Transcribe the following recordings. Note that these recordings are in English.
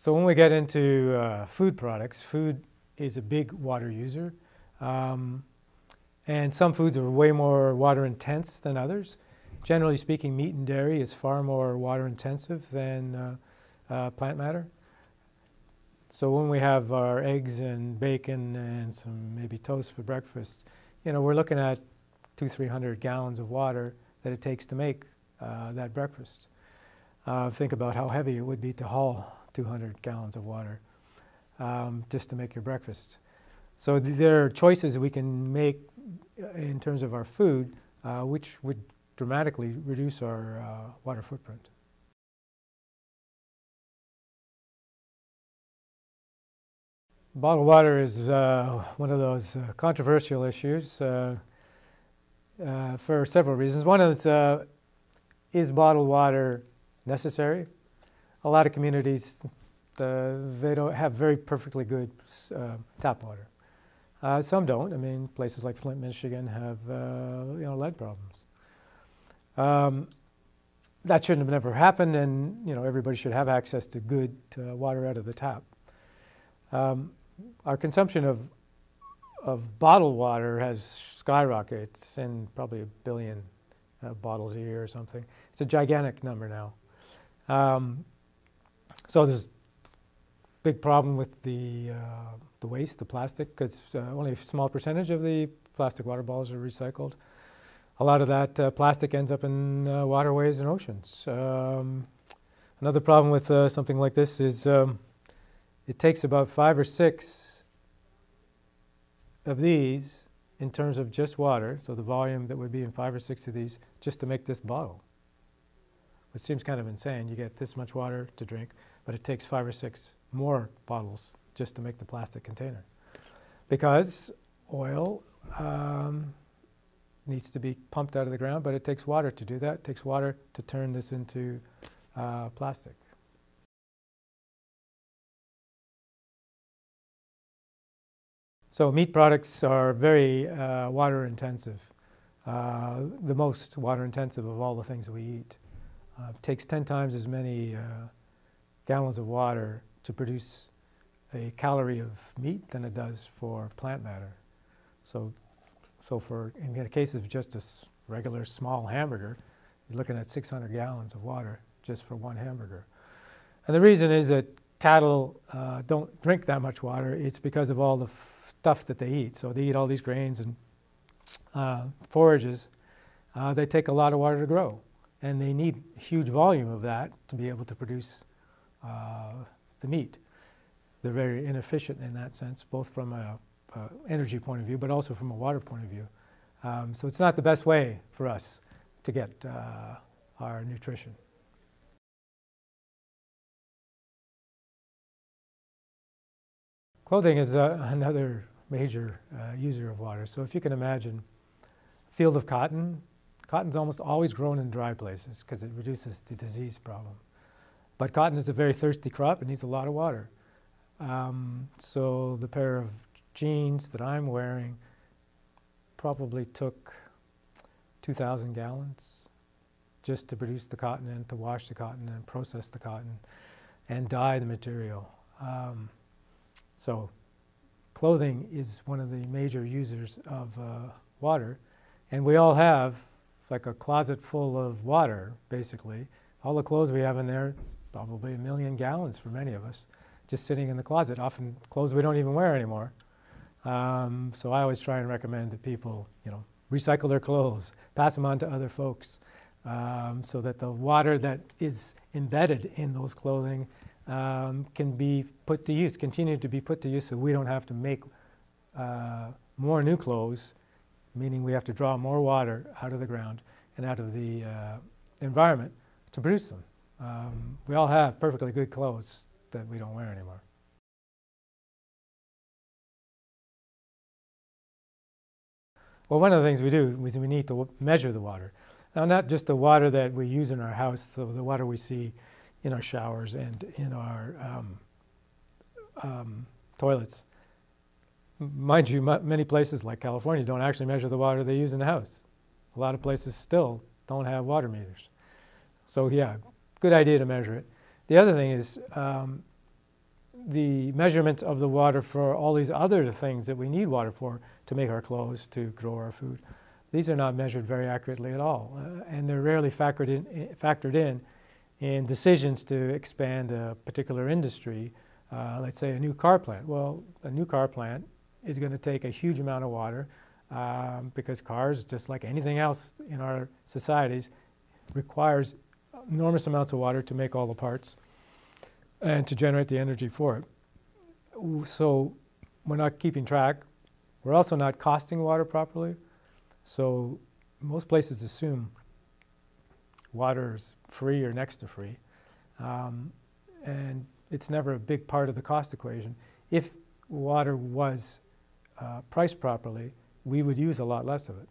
So when we get into food products, food is a big water user. And some foods are way more water intense than others. Generally speaking, meat and dairy is far more water intensive than plant matter. So when we have our eggs and bacon and some maybe toast for breakfast, we're looking at 200-300 gallons of water that it takes to make that breakfast. Think about how heavy it would be to haul 200 gallons of water just to make your breakfast. So there are choices we can make in terms of our food, which would dramatically reduce our water footprint. Bottled water is one of those controversial issues for several reasons. One is bottled water necessary? A lot of communities, they don't have very perfectly good tap water. Some don't. I mean, places like Flint, Michigan have lead problems. That shouldn't have never happened, and everybody should have access to good water out of the tap. Our consumption of bottled water has skyrocketed. It's in probably 1 billion bottles a year or something. It's a gigantic number now. So there's a big problem with the waste, the plastic, because only a small percentage of the plastic water bottles are recycled. A lot of that plastic ends up in waterways and oceans. Another problem with something like this is it takes about 5 or 6 of these in terms of just water, so the volume that would be in 5 or 6 of these just to make this bottle. Which seems kind of insane. You get this much water to drink, but it takes 5 or 6 more bottles just to make the plastic container. Because oil needs to be pumped out of the ground, but it takes water to do that. It takes water to turn this into plastic. So meat products are very water intensive, the most water intensive of all the things we eat. It takes 10 times as many gallons of water to produce a calorie of meat than it does for plant matter. So in the case of just a regular small hamburger, you're looking at 600 gallons of water just for one hamburger. And the reason is that cattle don't drink that much water. It's because of all the stuff that they eat. So they eat all these grains and forages. They take a lot of water to grow, and they need a huge volume of that to be able to produce the meat. They're very inefficient in that sense, both from an energy point of view, but also from a water point of view. So it's not the best way for us to get our nutrition. Clothing is another major user of water. So if you can imagine a field of cotton, cotton's almost always grown in dry places because it reduces the disease problem. But cotton is a very thirsty crop. It needs a lot of water. So the pair of jeans that I'm wearing probably took 2,000 gallons just to produce the cotton and to wash the cotton and process the cotton and dye the material. So clothing is one of the major users of water, and we all have like a closet full of water, basically. All the clothes we have in there, probably 1 million gallons for many of us, just sitting in the closet, often clothes we don't even wear anymore. So I always try and recommend that people, recycle their clothes, pass them on to other folks, so that the water that is embedded in those clothing can be put to use, continue to be put to use, so we don't have to make more new clothes, meaning we have to draw more water out of the ground and out of the environment to produce them. We all have perfectly good clothes that we don't wear anymore. Well, one of the things we do is we need to measure the water. Now, not just the water that we use in our house, so the water we see in our showers and in our toilets. Mind you, many places like California don't actually measure the water they use in the house. A lot of places still don't have water meters. So yeah, good idea to measure it. The other thing is the measurements of the water for all these other things that we need water for, to make our clothes, to grow our food, these are not measured very accurately at all. And they're rarely factored in decisions to expand a particular industry. Let's say a new car plant. Well, a new car plant is going to take a huge amount of water because cars, just like anything else in our societies, requires enormous amounts of water to make all the parts and to generate the energy for it. So we're not keeping track. We're also not costing water properly. So most places assume water is free or next to free. And it's never a big part of the cost equation. If water was priced properly, we would use a lot less of it,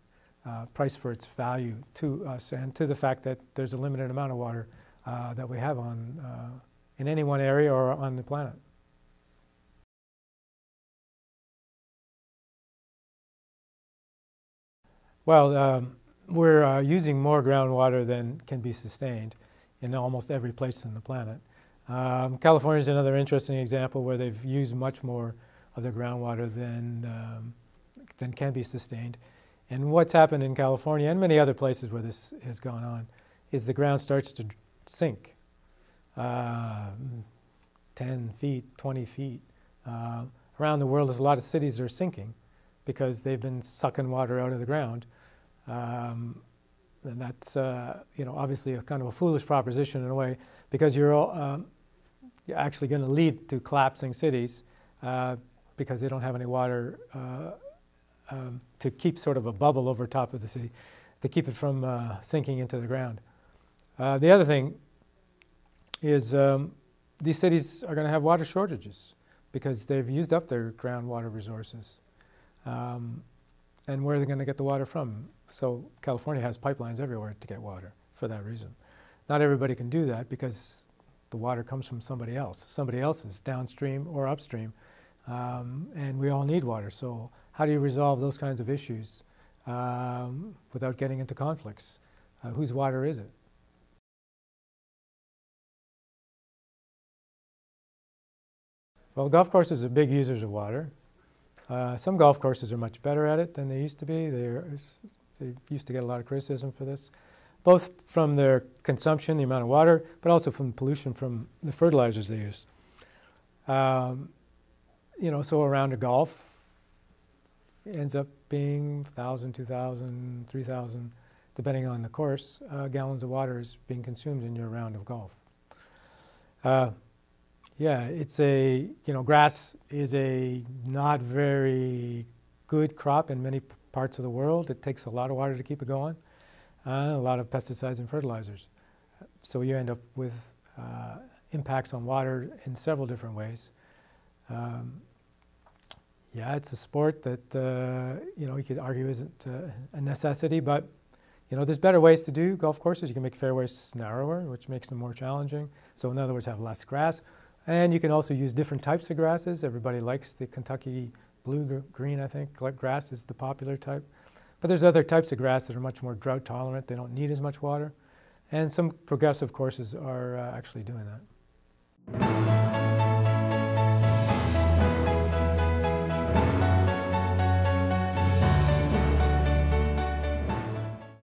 priced for its value to us and to the fact that there's a limited amount of water that we have in any one area or on the planet. Well, we're using more groundwater than can be sustained in almost every place on the planet. California is another interesting example where they've used much more of the groundwater than can be sustained. And what's happened in California and many other places where this has gone on is the ground starts to sink 10 feet, 20 feet. Around the world, there's a lot of cities that are sinking because they've been sucking water out of the ground. And that's obviously a kind of a foolish proposition in a way, because you're actually going to lead to collapsing cities because they don't have any water to keep sort of a bubble over top of the city, to keep it from sinking into the ground. The other thing is these cities are going to have water shortages because they've used up their groundwater resources. And where are they going to get the water from? So California has pipelines everywhere to get water for that reason. Not everybody can do that because the water comes from somebody else. Somebody else is downstream or upstream, and we all need water. So how do you resolve those kinds of issues without getting into conflicts? Whose water is it? Well, golf courses are big users of water. Some golf courses are much better at it than they used to be. They used to get a lot of criticism for this, both from their consumption, the amount of water, but also from pollution from the fertilizers they used. So around a golf ends up being 1,000, 2,000, 3,000, depending on the course, gallons of water is being consumed in your round of golf. Yeah, it's grass is a not very good crop in many parts of the world. It takes a lot of water to keep it going, a lot of pesticides and fertilizers. So you end up with impacts on water in several different ways. Yeah, it's a sport that, you could argue isn't a necessity, but, there's better ways to do golf courses. You can make fairways narrower, which makes them more challenging. So in other words, have less grass. And you can also use different types of grasses. Everybody likes the Kentucky blue-green, I think. Grass is the popular type. But there's other types of grass that are much more drought tolerant. They don't need as much water. And some progressive courses are actually doing that.